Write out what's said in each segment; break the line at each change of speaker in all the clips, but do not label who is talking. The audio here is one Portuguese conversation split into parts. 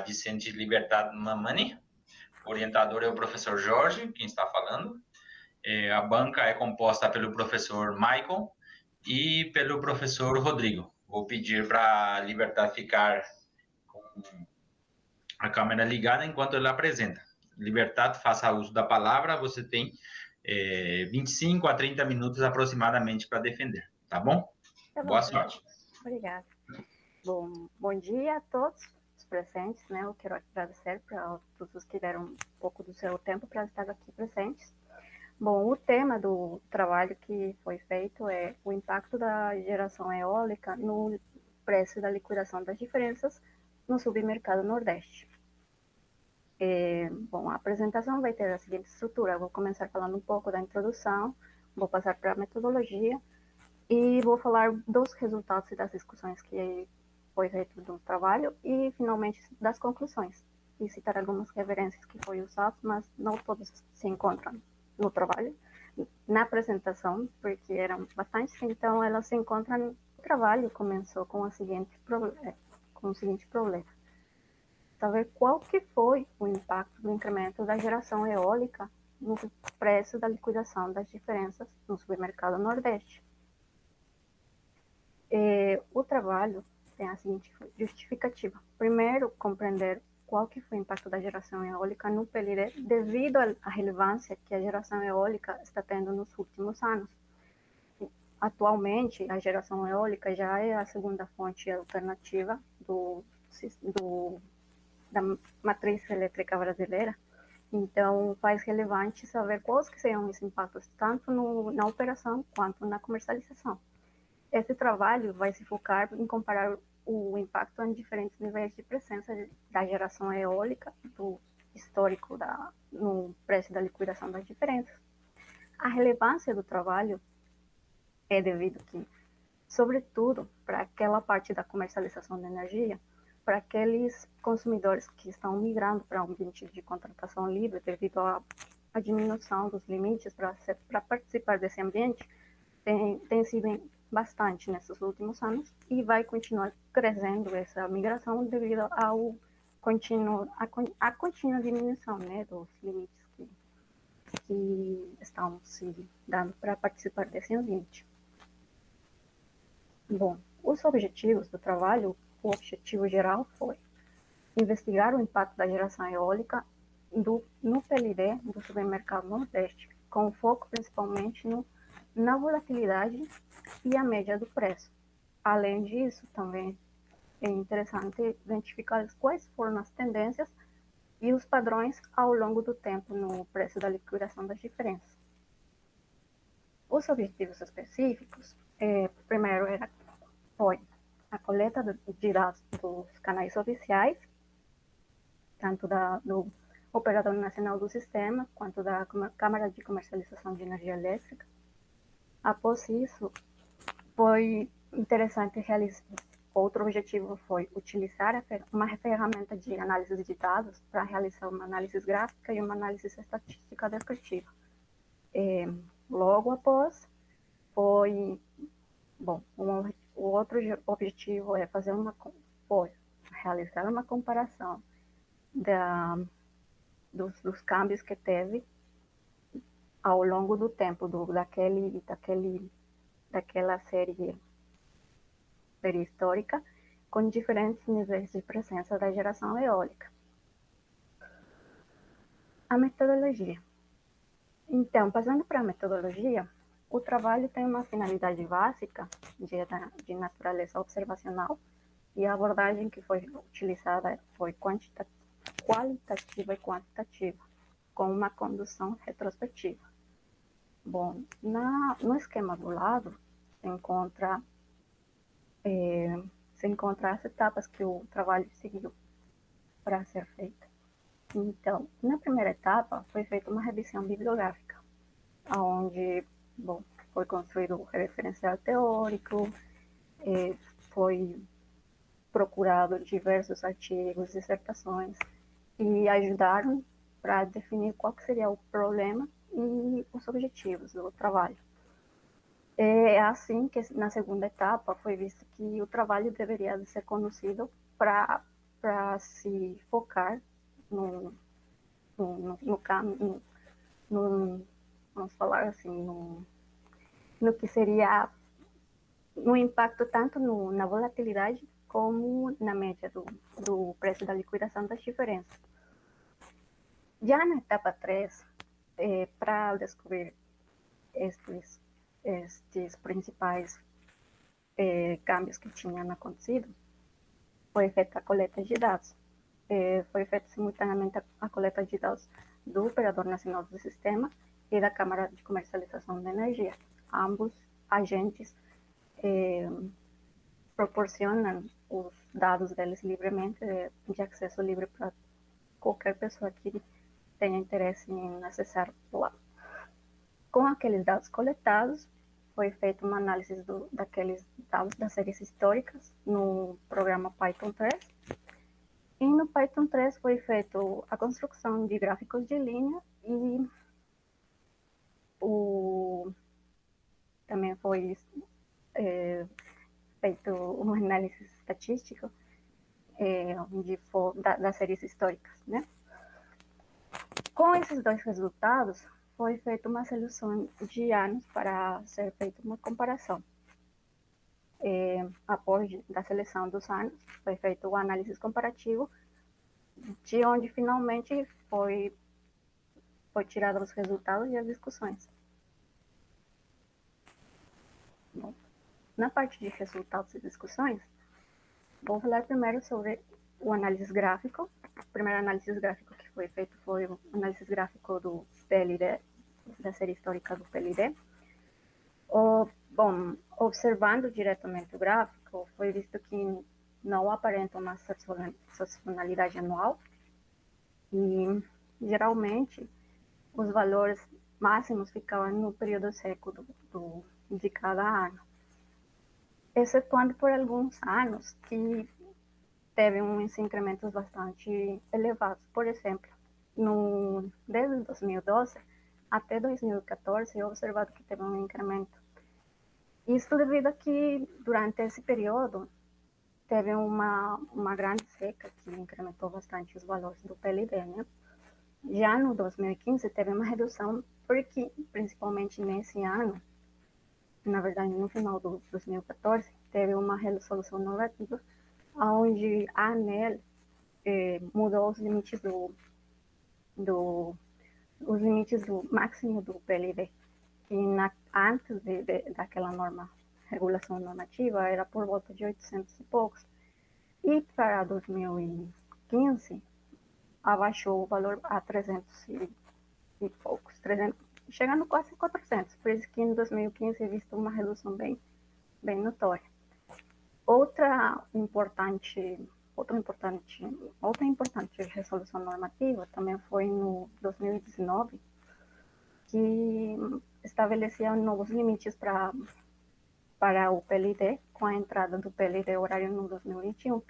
Vicente Libertad Mamani. O orientador é o professor Jorge, quem está falando. A banca é composta pelo professor Michael e pelo professor Rodrigo. Vou pedir para a Libertad ficar com a câmera ligada enquanto ele apresenta. Libertad, faça uso da palavra, você tem 25 a 30 minutos aproximadamente para defender, tá bom?
Tá bom,
Boa sorte.
Obrigada. Bom dia a todos os presentes, né? Eu quero agradecer para todos que deram um pouco do seu tempo para estar aqui presentes. Bom, o tema do trabalho que foi feito é o impacto da geração eólica no preço da liquidação das diferenças no submercado Nordeste. Bom, a apresentação vai ter a seguinte estrutura. Eu vou começar falando um pouco da introdução, vou passar para a metodologia e vou falar dos resultados e das discussões que foi feito do trabalho e, finalmente, das conclusões. E citar algumas referências que foram usadas, mas não todas se encontram no trabalho, na apresentação, porque eram bastantes, então elas se encontram. O trabalho começou com o seguinte problema: saber qual que foi o impacto do incremento da geração eólica no preço da liquidação das diferenças no supermercado Nordeste. O trabalho tem a seguinte justificativa. Primeiro, compreender qual que foi o impacto da geração eólica no PLD devido à relevância que a geração eólica está tendo nos últimos anos. Atualmente, a geração eólica já é a segunda fonte alternativa da matriz elétrica brasileira. Então, faz relevante saber quais que serão os impactos, tanto na operação quanto na comercialização. Esse trabalho vai se focar em comparar o impacto em diferentes níveis de presença da geração eólica, do histórico no preço da liquidação das diferenças. A relevância do trabalho é devido que, sobretudo, para aquela parte da comercialização da energia, para aqueles consumidores que estão migrando para um ambiente de contratação livre devido à diminuição dos limites para participar desse ambiente, tem sido bastante nesses últimos anos e vai continuar crescendo essa migração devido à contínua diminuição, né, dos limites que estão se dando para participar desse ambiente. Bom, os objetivos do trabalho, o objetivo geral foi investigar o impacto da geração eólica no PLD do supermercado Nordeste, com foco principalmente na volatilidade e a média do preço. Além disso, também é interessante identificar quais foram as tendências e os padrões ao longo do tempo no preço da liquidação das diferenças. Os objetivos específicos, primeiro foi a coleta de dados dos canais oficiais, tanto do Operador Nacional do Sistema, quanto da Câmara de Comercialização de Energia Elétrica. Após isso, foi interessante realizar. Outro objetivo foi utilizar uma ferramenta de análise de dados para realizar uma análise gráfica e uma análise estatística descritiva. Logo após, o outro objetivo é realizar uma comparação dos câmbios que teve ao longo do tempo daquela série histórica, com diferentes níveis de presença da geração eólica. A metodologia. Então, passando para a metodologia, o trabalho tem uma finalidade básica de natureza observacional e a abordagem que foi utilizada foi qualitativa e quantitativa, com uma condução retrospectiva. Bom, no esquema do lado se encontra as etapas que o trabalho seguiu para ser feito. Então, na primeira etapa foi feita uma revisão bibliográfica, onde foi construído o referencial teórico, foi procurado diversos artigos, dissertações, e ajudaram para definir qual que seria o problema e os objetivos do trabalho. É assim que, na segunda etapa, foi visto que o trabalho deveria ser conduzido para para se focar no, vamos falar assim, no que seria no impacto tanto na volatilidade como na média do preço da liquidação das diferenças. Já na etapa 3, para descobrir estes principais câmbios que tinham acontecido, foi feita a coleta de dados. Foi feita simultaneamente a coleta de dados do Operador Nacional do Sistema e da Câmara de Comercialização de Energia. Ambos agentes proporcionam os dados deles livremente, de acesso livre para qualquer pessoa que tenha interesse em acessar lá. Com aqueles dados coletados, foi feita uma análise daqueles dados das séries históricas no programa Python 3. E no Python 3 foi feita a construção de gráficos de linha e também foi feito uma análise estatística das séries históricas, né? Com esses dois resultados, foi feita uma seleção de anos para ser feita uma comparação. Após da seleção dos anos, foi feito o análise comparativo, de onde finalmente foi tirado os resultados e as discussões. Bom, na parte de resultados e discussões, vou falar primeiro sobre o análise gráfico. O primeiro análise gráfico que foi feito foi o análise gráfico do PLD, da série histórica do PLD. Bom, observando diretamente o gráfico, foi visto que não aparenta uma sazonalidade anual e, geralmente, os valores máximos ficavam no período seco de cada ano, excetuando por alguns anos que teve uns incrementos bastante elevados. Por exemplo, desde 2012 até 2014, é observado que teve um incremento. Isso devido a que, durante esse período, teve uma grande seca que incrementou bastante os valores do PLD, né? Já no 2015, teve uma redução, porque, principalmente nesse ano, na verdade, no final do 2014, teve uma resolução normativa, onde a ANEEL mudou os limites os limites do máximo do PLD, que antes daquela regulação normativa era por volta de 800 e poucos, e para 2015 abaixou o valor a 300 e poucos, 300, chegando quase 400, por isso que em 2015 é visto uma redução bem notória. Outra importante resolução normativa também foi no 2019, que estabelecia novos limites para o PLD, com a entrada do PLD horário no 2021.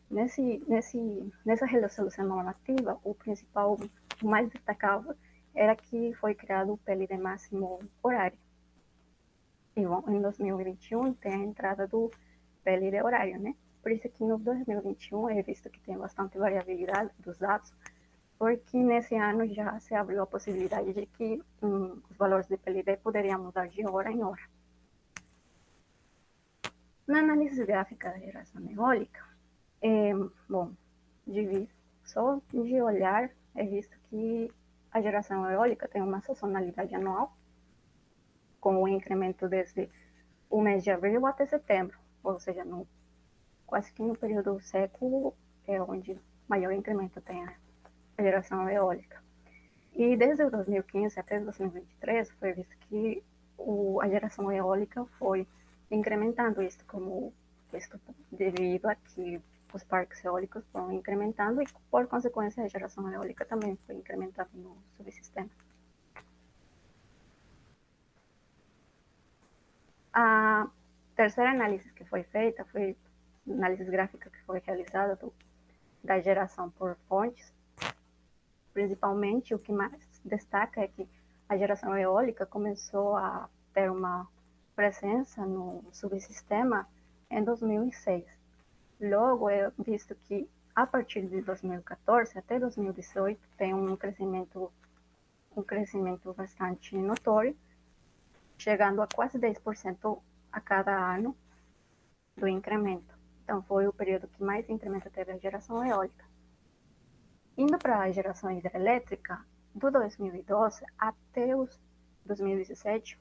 Nessa resolução normativa, o mais destacável era que foi criado o PLD máximo horário. E bom, em 2021 tem a entrada do PLD horário, né? Por isso que no 2021 é visto que tem bastante variabilidade dos dados, porque nesse ano já se abriu a possibilidade de que os valores de PLD poderiam mudar de hora em hora. Na análise gráfica da geração eólica, bom, só de olhar é visto que a geração eólica tem uma sazonalidade anual, com o incremento desde o mês de abril até setembro, ou seja, quase que no período seco é onde maior incremento tem a geração eólica. E desde 2015 até 2023 foi visto que a geração eólica foi incrementando isso, devido a que os parques eólicos foram incrementando e, por consequência, a geração eólica também foi incrementada no subsistema. A terceira análise que foi feita foi análise gráfica que foi realizada da geração por fontes. Principalmente, o que mais destaca é que a geração eólica começou a ter uma presença no subsistema em 2006. Logo, é visto que a partir de 2014 até 2018 tem um crescimento bastante notório, chegando a quase 10% a cada ano do incremento. Então, foi o período que mais incremento teve a geração eólica. Indo para a geração hidrelétrica, do 2012 até os 2017,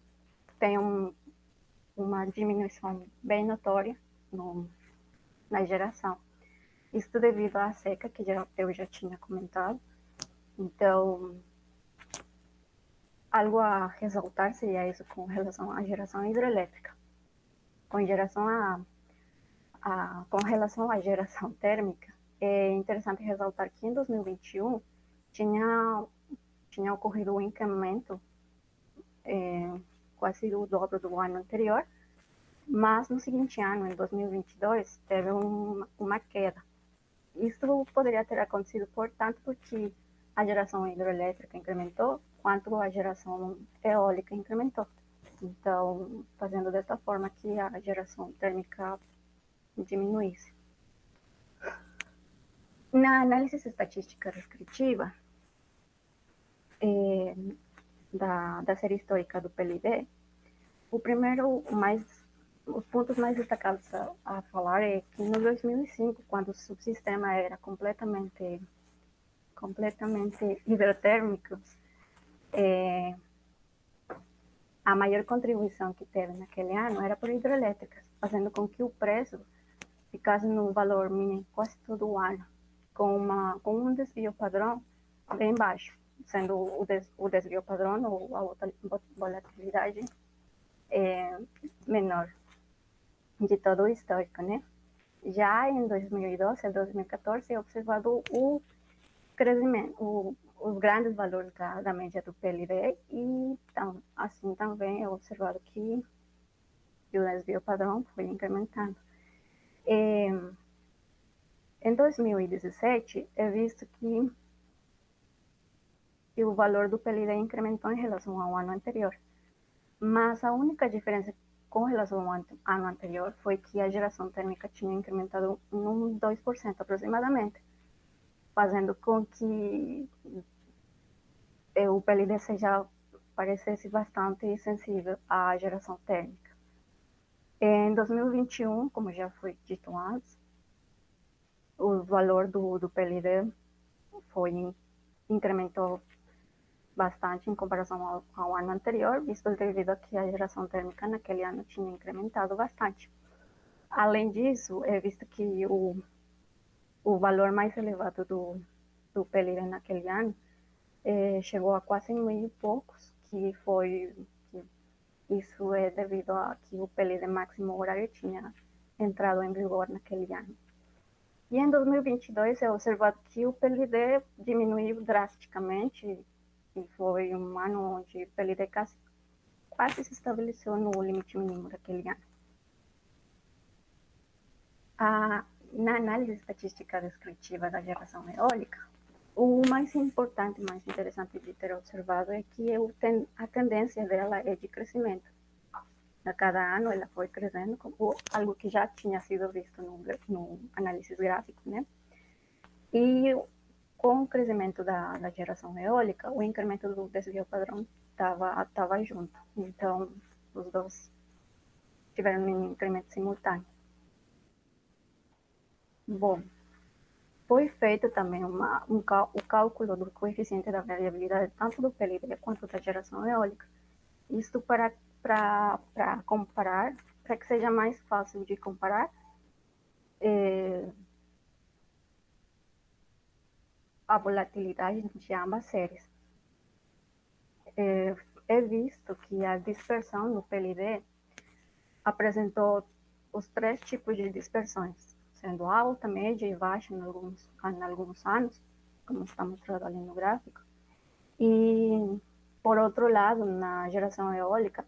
tem uma diminuição bem notória na geração. Isso devido à seca, que eu já tinha comentado. Então, algo a ressaltar seria isso com relação à geração hidrelétrica. Com relação à geração térmica, é interessante ressaltar que em 2021 tinha ocorrido um incremento quase o dobro do ano anterior, mas no seguinte ano, em 2022, teve uma queda. Isso poderia ter acontecido, portanto, porque a geração hidrelétrica incrementou, quanto a geração eólica incrementou. Então, fazendo dessa forma que a geração térmica diminuísse. Na análise estatística descritiva da série histórica do PLD, os pontos mais destacados a falar é que no 2005, quando o subsistema era completamente hidrotérmico, a maior contribuição que teve naquele ano era por hidrelétricas, fazendo com que o preço ficasse no valor mínimo quase todo o ano, com um desvio padrão bem baixo, sendo o desvio padrão ou a volatilidade menor de todo o histórico, né? Já em 2012 a 2014 é observado o crescimento, os grandes valores da média do PLD e assim também é observado que o desvio padrão foi incrementando. Em 2017 é visto que o valor do PLD incrementou em relação ao ano anterior, mas a única diferença com relação ao ano anterior foi que a geração térmica tinha incrementado em 2% aproximadamente, fazendo com que o PLD parecesse bastante sensível à geração térmica. Em 2021, como já foi dito antes, o valor do PLD incrementou bastante em comparação ao ano anterior, visto devido a que a geração térmica naquele ano tinha incrementado bastante. Além disso, é visto que o valor mais elevado do PLD naquele ano chegou a quase 1.000 e poucos, isso é devido a que o PLD máximo horário tinha entrado em vigor naquele ano. E em 2022 é observado que o PLD diminuiu drasticamente e foi um ano onde o PLD quase se estabeleceu no limite mínimo daquele ano. Na análise estatística descritiva da geração eólica, o mais importante e mais interessante de ter observado é que a tendência dela é de crescimento. A cada ano ela foi crescendo, como algo que já tinha sido visto no análise gráfico, né? E com o crescimento da geração eólica, o incremento do desvio padrão estava junto. Então, os dois tiveram um incremento simultâneo. Bom, foi feito também o cálculo do coeficiente da variabilidade tanto do PLD quanto da geração eólica. Isto para comparar, para que seja mais fácil de comparar a volatilidade de ambas séries. É visto que a dispersão no PLD apresentou os 3 tipos de dispersões, sendo alta, média e baixa em alguns anos, como está mostrado ali no gráfico. E, por outro lado, na geração eólica,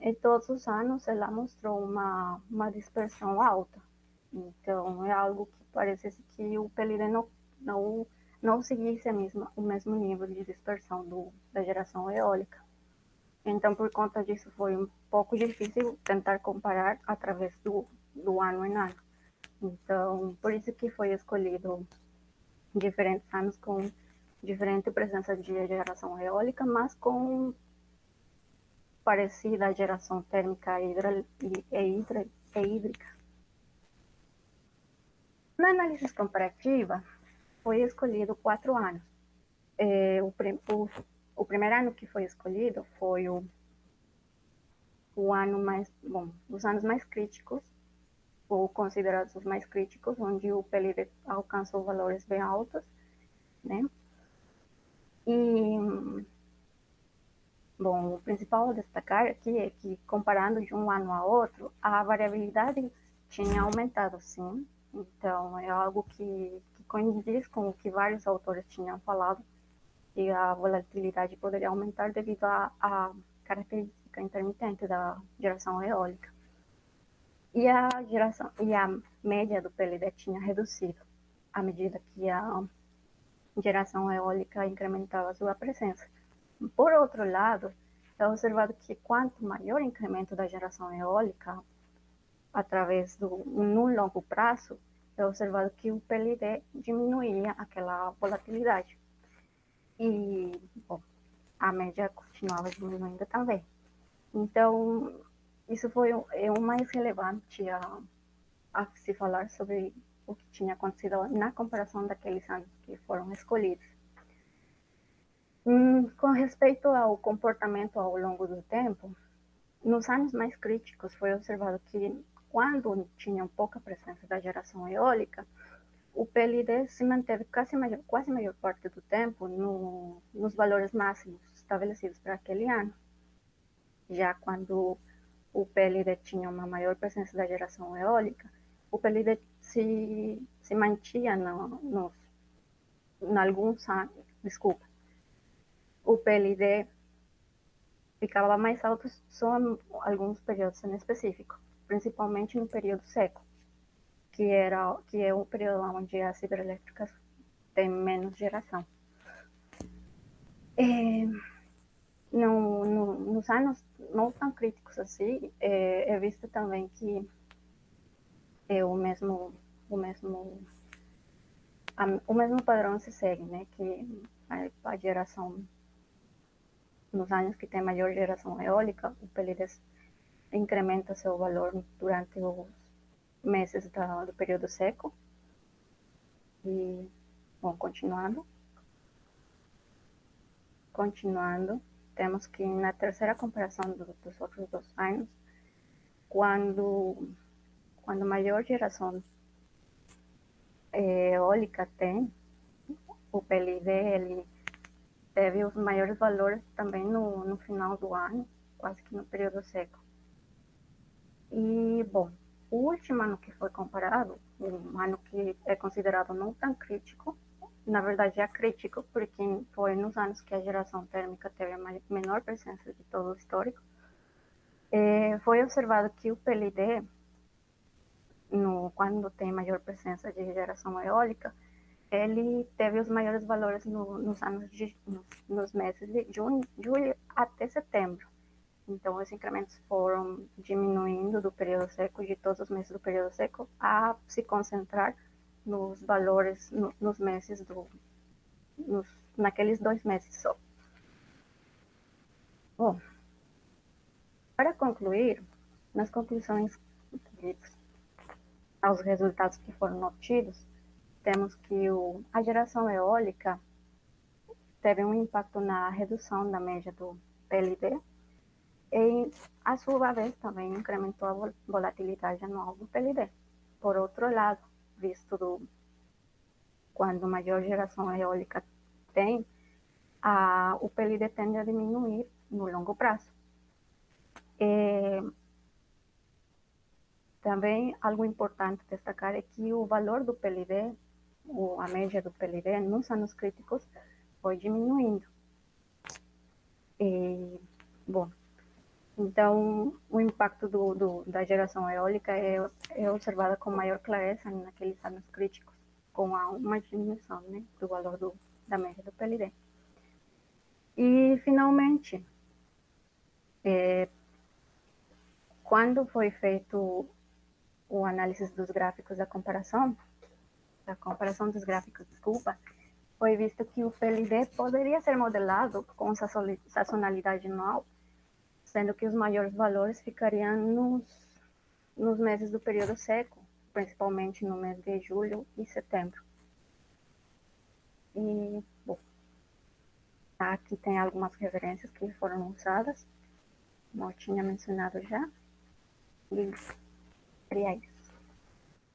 em todos os anos ela mostrou uma dispersão alta. Então, é algo que parece que o PLD não seguisse o mesmo nível de dispersão da geração eólica. Então, por conta disso, foi um pouco difícil tentar comparar através do ano em ano. Então, por isso que foi escolhido diferentes anos com diferente presença de geração eólica, mas com parecida à geração térmica e hídrica. Na análise comparativa, foi escolhido 4 anos. O primeiro ano que foi escolhido foi o ano mais, bom, os anos mais críticos, ou considerados os mais críticos, onde o PLD alcançou valores bem altos, né? E, bom, o principal a destacar aqui é que, comparando de um ano a outro, a variabilidade tinha aumentado, sim. Então, é algo que condiz com o que vários autores tinham falado, que a volatilidade poderia aumentar devido à característica intermitente da geração eólica. E a média do PLD tinha reduzido à medida que a geração eólica incrementava sua presença. Por outro lado, é observado que quanto maior o incremento da geração eólica no longo prazo, é observado que o PLD diminuía aquela volatilidade. E, bom, a média continuava diminuindo também. Então, isso foi o mais relevante a se falar sobre o que tinha acontecido na comparação daqueles anos que foram escolhidos. Com respeito ao comportamento ao longo do tempo, nos anos mais críticos foi observado que quando tinha pouca presença da geração eólica, o PLD se manteve quase a maior parte do tempo nos valores máximos estabelecidos para aquele ano. Já quando o PLD tinha uma maior presença da geração eólica, o PLD se mantinha em alguns anos, desculpa, o PLD ficava mais alto só em alguns períodos em específico, principalmente no período seco, que é o período onde as hidrelétricas têm menos geração. Nos anos não tão críticos assim, é visto também que é o mesmo padrão se segue, né? Que a geração, nos anos que tem maior geração eólica, o PLD incrementa seu valor durante os meses do período seco. E, bom, continuando, temos que na terceira comparação dos outros 2 anos, quando maior geração eólica tem, o PLD ele teve os maiores valores também no final do ano, quase que no período seco. E, bom, o último ano que foi comparado, um ano que é considerado não tão crítico, na verdade é crítico, porque foi nos anos que a geração térmica teve a menor presença de todo o histórico, foi observado que o PLD, quando tem maior presença de geração eólica, ele teve os maiores valores nos meses de julho até setembro. Então, os incrementos foram diminuindo do período seco, de todos os meses do período seco, a se concentrar nos valores, nos meses naqueles 2 meses só. Bom, para concluir, nas conclusões aos resultados que foram obtidos, temos que a geração eólica teve um impacto na redução da média do PLD e, a sua vez, também incrementou a volatilidade anual do PLD. Por outro lado, visto quando maior geração eólica tem, o PLD tende a diminuir no longo prazo. Também algo importante destacar é que o valor do PLD, a média do PLD, nos anos críticos, foi diminuindo. Bom, então o impacto da geração eólica é observado com maior clareza naqueles anos críticos, com uma diminuição, né, do valor da média do PLD. E, finalmente, quando foi feito o análise dos gráficos da comparação dos gráficos, desculpa, foi visto que o PLD poderia ser modelado com sazonalidade anual, sendo que os maiores valores ficariam nos meses do período seco, principalmente no mês de julho e setembro. E, bom, aqui tem algumas referências que foram usadas, como eu tinha mencionado já, e seria isso.